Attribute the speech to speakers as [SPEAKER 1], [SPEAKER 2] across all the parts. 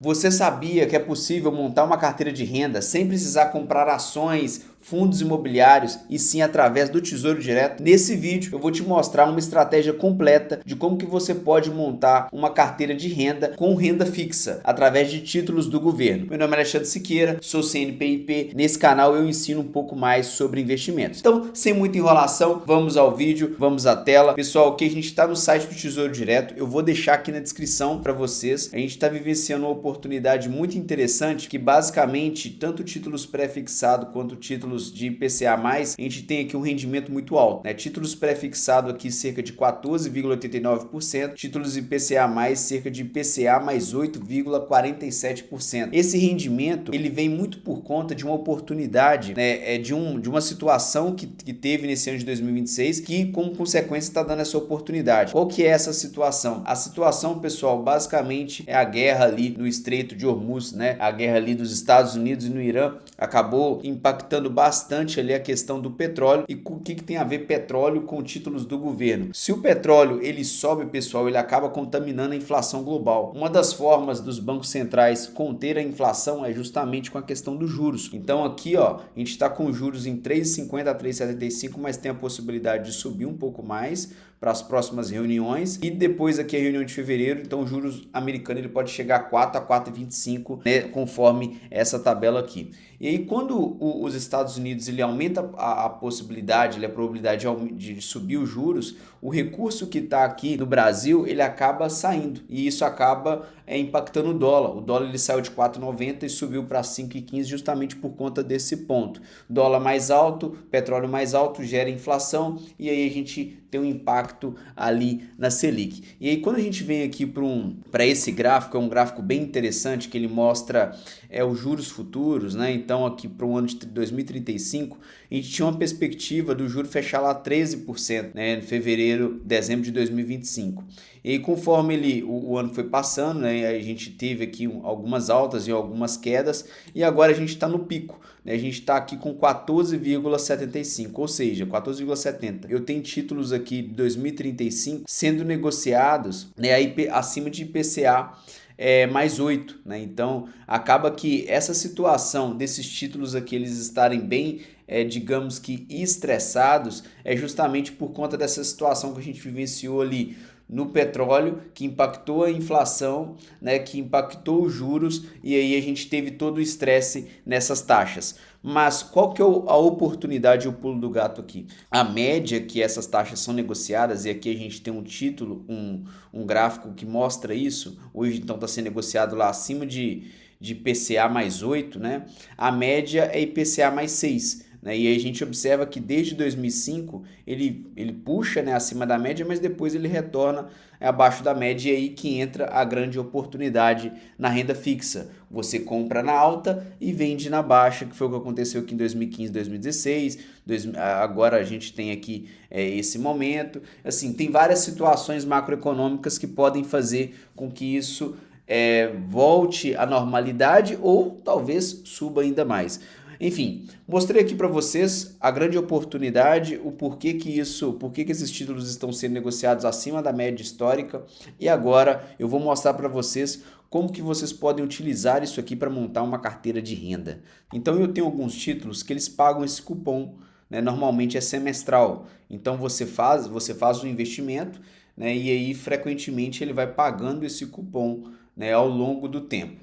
[SPEAKER 1] Você sabia que é possível montar uma carteira de renda sem precisar comprar ações, fundos imobiliários e sim através do Tesouro Direto? Nesse vídeo eu vou te mostrar uma estratégia completa de como que você pode montar uma carteira de renda com renda fixa através de títulos do governo. Meu nome é Alexandre Siqueira, sou CNPIP. Nesse canal eu ensino um pouco mais sobre investimentos. Então, sem muita enrolação, vamos ao vídeo, vamos à tela. Pessoal, que a gente está no site do Tesouro Direto, eu vou deixar aqui na descrição para vocês. A gente está vivenciando uma oportunidade muito interessante que basicamente tanto títulos pré-fixados quanto títulos de IPCA+, a gente tem aqui um rendimento muito alto, né? Títulos pré-fixado aqui cerca de 14,89%, títulos IPCA+, cerca de IPCA mais 8,47%. Esse rendimento, ele vem muito por conta de uma oportunidade, né? De uma situação que teve nesse ano de 2026, que como consequência está dando essa oportunidade. Qual que é essa situação? A situação, pessoal, basicamente é a guerra ali no Estreito de Hormuz, né? A guerra ali dos Estados Unidos e no Irã acabou impactando bastante ali a questão do petróleo. E o que tem a ver petróleo com títulos do governo? Se o petróleo ele sobe, pessoal, ele acaba contaminando a inflação global. Uma das formas dos bancos centrais conter a inflação é justamente com a questão dos juros. Então aqui, ó, a gente está com juros em 3,50 a 3,75, mas tem a possibilidade de subir um pouco mais para as próximas reuniões, e depois aqui a reunião de fevereiro, então o juros americano ele pode chegar a 4 a 4,25, né, conforme essa tabela aqui. E aí quando os Estados Unidos ele aumenta a possibilidade, a probabilidade de subir os juros, o recurso que está aqui no Brasil ele acaba saindo, e isso acaba impactando o dólar. O dólar ele saiu de 4,90 e subiu para 5,15 justamente por conta desse ponto. Dólar mais alto, petróleo mais alto gera inflação, e aí a gente tem um impacto ali na Selic. E aí quando a gente vem aqui para esse gráfico, é um gráfico bem interessante que ele mostra os juros futuros, né? Então aqui para o ano de 2035, a gente tinha uma perspectiva do juro fechar lá 13%, né, em fevereiro, dezembro de 2025. E aí, conforme o ano foi passando, né, a gente teve aqui algumas altas e algumas quedas, e agora a gente está no pico, né, a gente está aqui com 14,75, ou seja, 14,70. Eu tenho títulos aqui de 2035 sendo negociados, né, acima de IPCA mais 8, né? Então acaba que essa situação desses títulos aqui eles estarem bem, digamos que estressados, é justamente por conta dessa situação que a gente vivenciou ali no petróleo, que impactou a inflação, né, que impactou os juros, e aí a gente teve todo o estresse nessas taxas. Mas qual que é a oportunidade e o pulo do gato aqui? A média que essas taxas são negociadas, e aqui a gente tem um título, um gráfico que mostra isso, hoje então está sendo negociado lá acima de IPCA mais 8, né? A média é IPCA mais 6. Né? E aí a gente observa que desde 2005 ele puxa, né, acima da média, mas depois ele retorna abaixo da média, e aí que entra a grande oportunidade na renda fixa. Você compra na alta e vende na baixa, que foi o que aconteceu aqui em 2015, 2016, agora a gente tem aqui esse momento. Assim, tem várias situações macroeconômicas que podem fazer com que isso volte à normalidade ou talvez suba ainda mais. Enfim, mostrei aqui para vocês a grande oportunidade, o porquê que esses títulos estão sendo negociados acima da média histórica, e agora eu vou mostrar para vocês como que vocês podem utilizar isso aqui para montar uma carteira de renda. Então eu tenho alguns títulos que eles pagam esse cupom, né? Normalmente é semestral. Então você faz um investimento, né? E aí frequentemente ele vai pagando esse cupom, né, ao longo do tempo.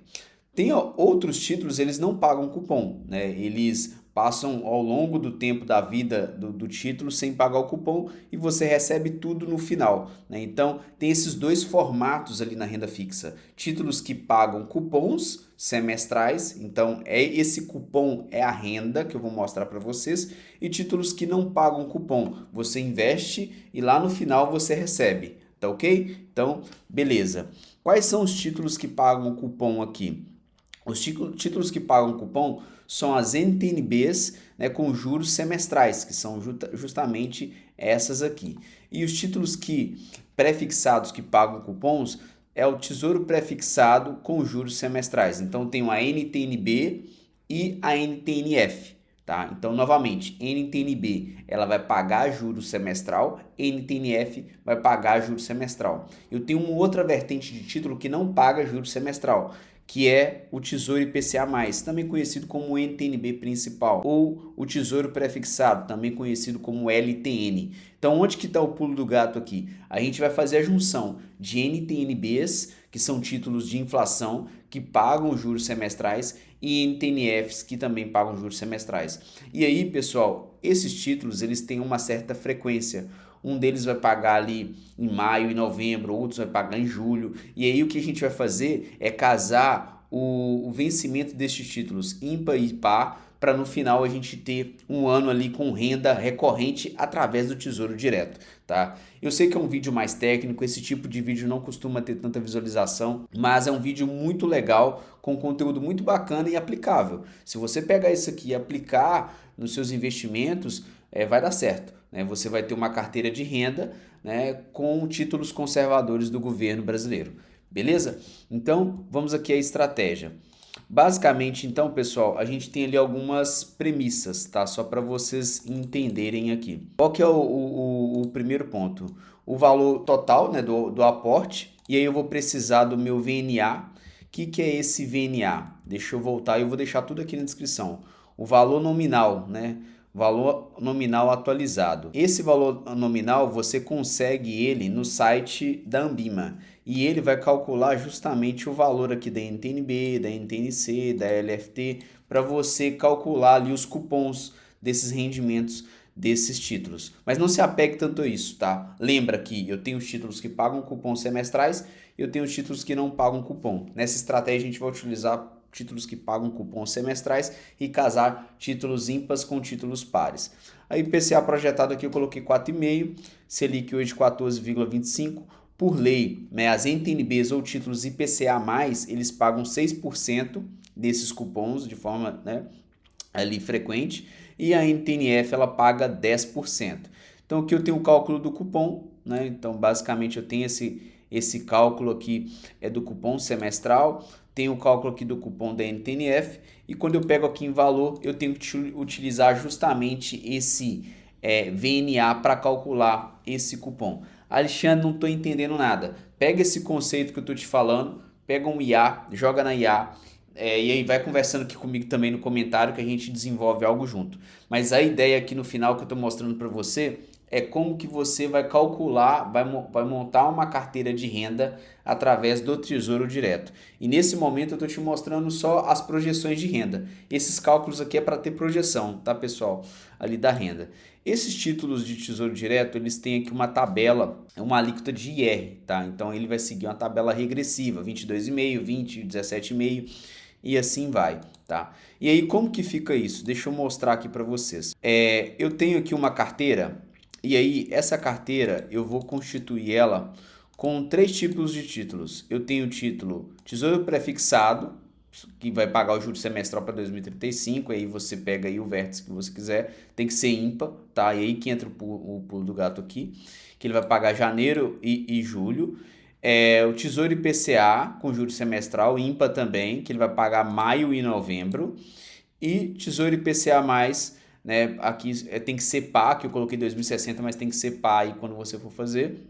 [SPEAKER 1] Tem outros títulos, eles não pagam cupom, né? Eles passam ao longo do tempo da vida do título sem pagar o cupom, e você recebe tudo no final, né? Então, tem esses dois formatos ali na renda fixa. Títulos que pagam cupons semestrais, então esse cupom é a renda que eu vou mostrar para vocês, e títulos que não pagam cupom. Você investe e lá no final você recebe, tá ok? Então, beleza. Quais são os títulos que pagam cupom aqui? Os títulos que pagam cupom são as NTNBs, né, com juros semestrais, que são justamente essas aqui. E os títulos pré-fixados que pagam cupons é o Tesouro Pré-fixado com juros semestrais. Então tem a NTNB e a NTNF. Tá? Então, novamente, NTNB ela vai pagar juros semestral, NTNF vai pagar juros semestral. Eu tenho uma outra vertente de título que não paga juros semestral, que é o Tesouro IPCA+, também conhecido como NTN-B principal, ou o Tesouro Prefixado, também conhecido como LTN. Então, onde que está o pulo do gato aqui? A gente vai fazer a junção de NTN-Bs, que são títulos de inflação, que pagam juros semestrais, e NTN-Fs, que também pagam juros semestrais. E aí, pessoal, esses títulos eles têm uma certa frequência. Um deles vai pagar ali em maio e novembro, outros vai pagar em julho. E aí o que a gente vai fazer é casar o vencimento destes títulos ímpar e par, para no final a gente ter um ano ali com renda recorrente através do Tesouro Direto, tá? Eu sei que é um vídeo mais técnico, esse tipo de vídeo não costuma ter tanta visualização, mas é um vídeo muito legal, com conteúdo muito bacana e aplicável. Se você pegar isso aqui e aplicar nos seus investimentos, vai dar certo, né? Você vai ter uma carteira de renda, né, com títulos conservadores do governo brasileiro, beleza? Então, vamos aqui à estratégia. Basicamente, então, pessoal, a gente tem ali algumas premissas, tá? Só para vocês entenderem aqui. Qual que é o primeiro ponto? O valor total, né, do aporte, e aí eu vou precisar do meu VNA. O que é esse VNA? Deixa eu voltar e eu vou deixar tudo aqui na descrição. O valor nominal, né? Valor nominal atualizado. Esse valor nominal você consegue ele no site da Ambima e ele vai calcular justamente o valor aqui da NTN-B, da NTN-C, da LFT, para você calcular ali os cupons desses rendimentos desses títulos. Mas não se apegue tanto a isso, tá? Lembra que eu tenho os títulos que pagam cupons semestrais e eu tenho os títulos que não pagam cupom. Nessa estratégia a gente vai utilizar títulos que pagam cupons semestrais e casar títulos ímpares com títulos pares. A IPCA projetado aqui eu coloquei 4,5, Selic hoje 14,25. Por lei, né, as NTN-Bs ou títulos IPCA+, eles pagam 6% desses cupons de forma, né, ali frequente, e a NTN-F ela paga 10%. Então aqui eu tenho o cálculo do cupom, né? Então basicamente eu tenho esse cálculo aqui do cupom semestral, tenho o cálculo aqui do cupom da NTN-F, e quando eu pego aqui em valor, eu tenho que utilizar justamente esse VNA para calcular esse cupom. Alexandre, não estou entendendo nada. Pega esse conceito que eu estou te falando, pega um IA, joga na IA, e aí vai conversando aqui comigo também no comentário que a gente desenvolve algo junto. Mas a ideia aqui no final que eu estou mostrando para você é como que você vai calcular, vai montar uma carteira de renda através do Tesouro Direto. E nesse momento eu estou te mostrando só as projeções de renda. Esses cálculos aqui é para ter projeção, tá, pessoal? Ali da renda. Esses títulos de Tesouro Direto, eles têm aqui uma tabela, uma alíquota de IR, tá? Então ele vai seguir uma tabela regressiva, 22,5, 20, 17,5 e assim vai, tá? E aí como que fica isso? Deixa eu mostrar aqui para vocês. Eu tenho aqui uma carteira. E aí, essa carteira, eu vou constituir ela com 3 tipos de títulos. Eu tenho o título Tesouro Prefixado, que vai pagar o juros semestral para 2035, aí você pega aí o vértice que você quiser, tem que ser ímpar, tá? E aí que entra o pulo do gato aqui, que ele vai pagar janeiro e julho. O Tesouro IPCA, com juros semestral, ímpar também, que ele vai pagar maio e novembro. E Tesouro IPCA+, né, aqui tem que ser par, que eu coloquei 2060, mas tem que ser par aí quando você for fazer,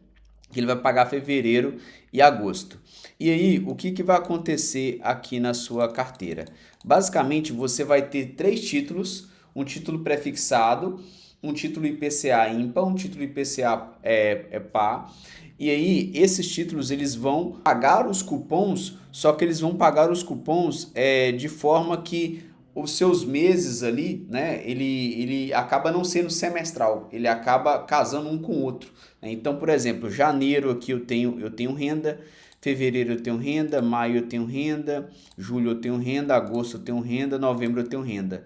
[SPEAKER 1] que ele vai pagar fevereiro e agosto. E aí, o que vai acontecer aqui na sua carteira? Basicamente, você vai ter 3 títulos, um título prefixado, um título IPCA ímpar, um título IPCA par. E aí, esses títulos eles vão pagar os cupons, só que eles vão pagar os cupons de forma que os seus meses ali, né, ele acaba não sendo semestral, ele acaba casando um com o outro, né? Então, por exemplo, janeiro aqui eu tenho renda, fevereiro eu tenho renda, maio eu tenho renda, julho eu tenho renda, agosto eu tenho renda, novembro eu tenho renda,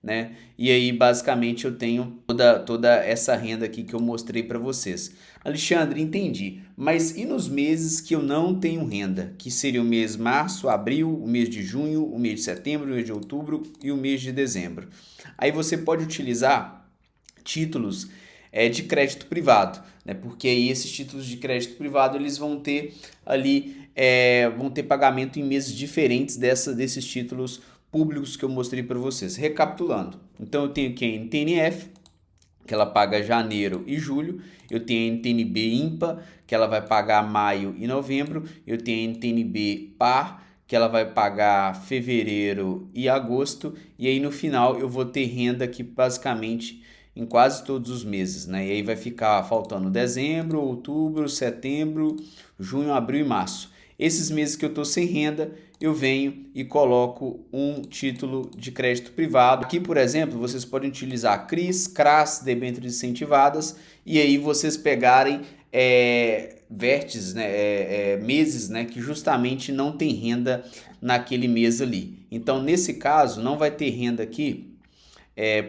[SPEAKER 1] né? E aí basicamente eu tenho toda essa renda aqui que eu mostrei para vocês. Alexandre, entendi, mas e nos meses que eu não tenho renda? Que seria o mês de março, abril, o mês de junho, o mês de setembro, o mês de outubro e o mês de dezembro. Aí você pode utilizar títulos de crédito privado, né? Porque aí esses títulos de crédito privado eles vão ter ali vão ter pagamento em meses diferentes desses títulos públicos que eu mostrei para vocês. Recapitulando, então eu tenho aqui a NTN-F, que ela paga janeiro e julho, eu tenho a NTN-B ímpar, que ela vai pagar maio e novembro, eu tenho a NTN-B par, que ela vai pagar fevereiro e agosto, e aí no final eu vou ter renda aqui basicamente em quase todos os meses, né? E aí vai ficar faltando dezembro, outubro, setembro, junho, abril e março. Esses meses que eu estou sem renda, eu venho e coloco um título de crédito privado. Aqui, por exemplo, vocês podem utilizar CRIs, CRAS, debêntures incentivadas, e aí vocês pegarem vértices, né, meses, né, que justamente não tem renda naquele mês ali. Então, nesse caso, não vai ter renda aqui,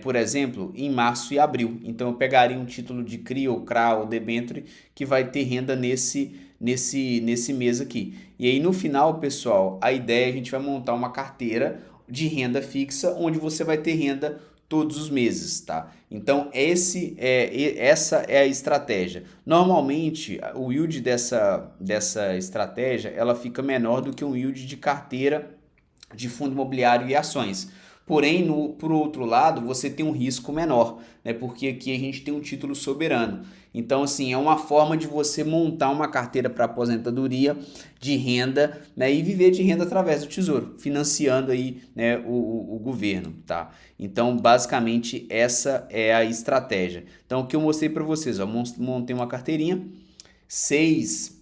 [SPEAKER 1] por exemplo, em março e abril. Então, eu pegaria um título de CRI ou CRA ou debênture que vai ter renda nesse mês aqui. E aí, no final, pessoal, a ideia é a gente vai montar uma carteira de renda fixa, onde você vai ter renda todos os meses, tá? Então, essa é a estratégia. Normalmente, o yield dessa estratégia, ela fica menor do que um yield de carteira de fundo imobiliário e ações. Porém, por outro lado, você tem um risco menor, né? Porque aqui a gente tem um título soberano. Então, assim, é uma forma de você montar uma carteira para aposentadoria de renda, né? E viver de renda através do Tesouro, financiando aí, né, o governo, tá? Então, basicamente, essa é a estratégia. Então, o que eu mostrei para vocês, ó, montei uma carteirinha, seis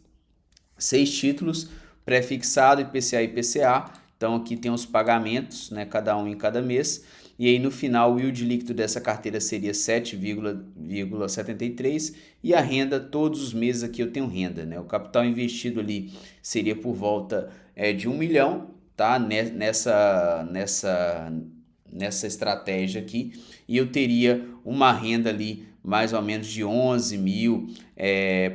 [SPEAKER 1] títulos, pré-fixado, IPCA e IPCA. Então aqui tem os pagamentos, né, cada um em cada mês. E aí no final o yield líquido dessa carteira seria 7,73 e a renda todos os meses aqui eu tenho renda, né? O capital investido ali seria por volta de 1 milhão, tá? Nessa estratégia aqui, e eu teria uma renda ali mais ou menos de 11 mil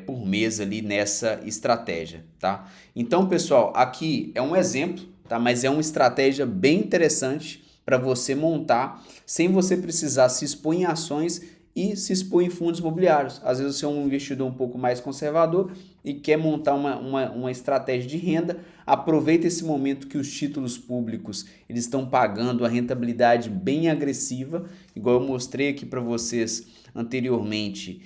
[SPEAKER 1] por mês ali nessa estratégia, tá? Então, pessoal, aqui é um exemplo, tá? Mas é uma estratégia bem interessante para você montar sem você precisar se expor em ações e se expor em fundos imobiliários. Às vezes você é um investidor um pouco mais conservador e quer montar uma estratégia de renda. Aproveita esse momento que os títulos públicos eles estão pagando a rentabilidade bem agressiva, igual eu mostrei aqui para vocês anteriormente.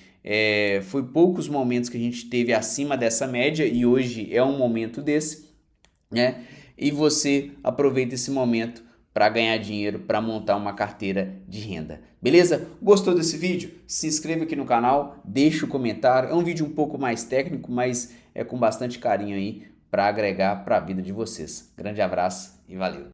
[SPEAKER 1] Foi poucos momentos que a gente teve acima dessa média e hoje é um momento desse, né? E você aproveita esse momento para ganhar dinheiro, para montar uma carteira de renda. Beleza? Gostou desse vídeo? Se inscreva aqui no canal, deixa o comentário. É um vídeo um pouco mais técnico, mas é com bastante carinho aí para agregar para a vida de vocês. Grande abraço e valeu!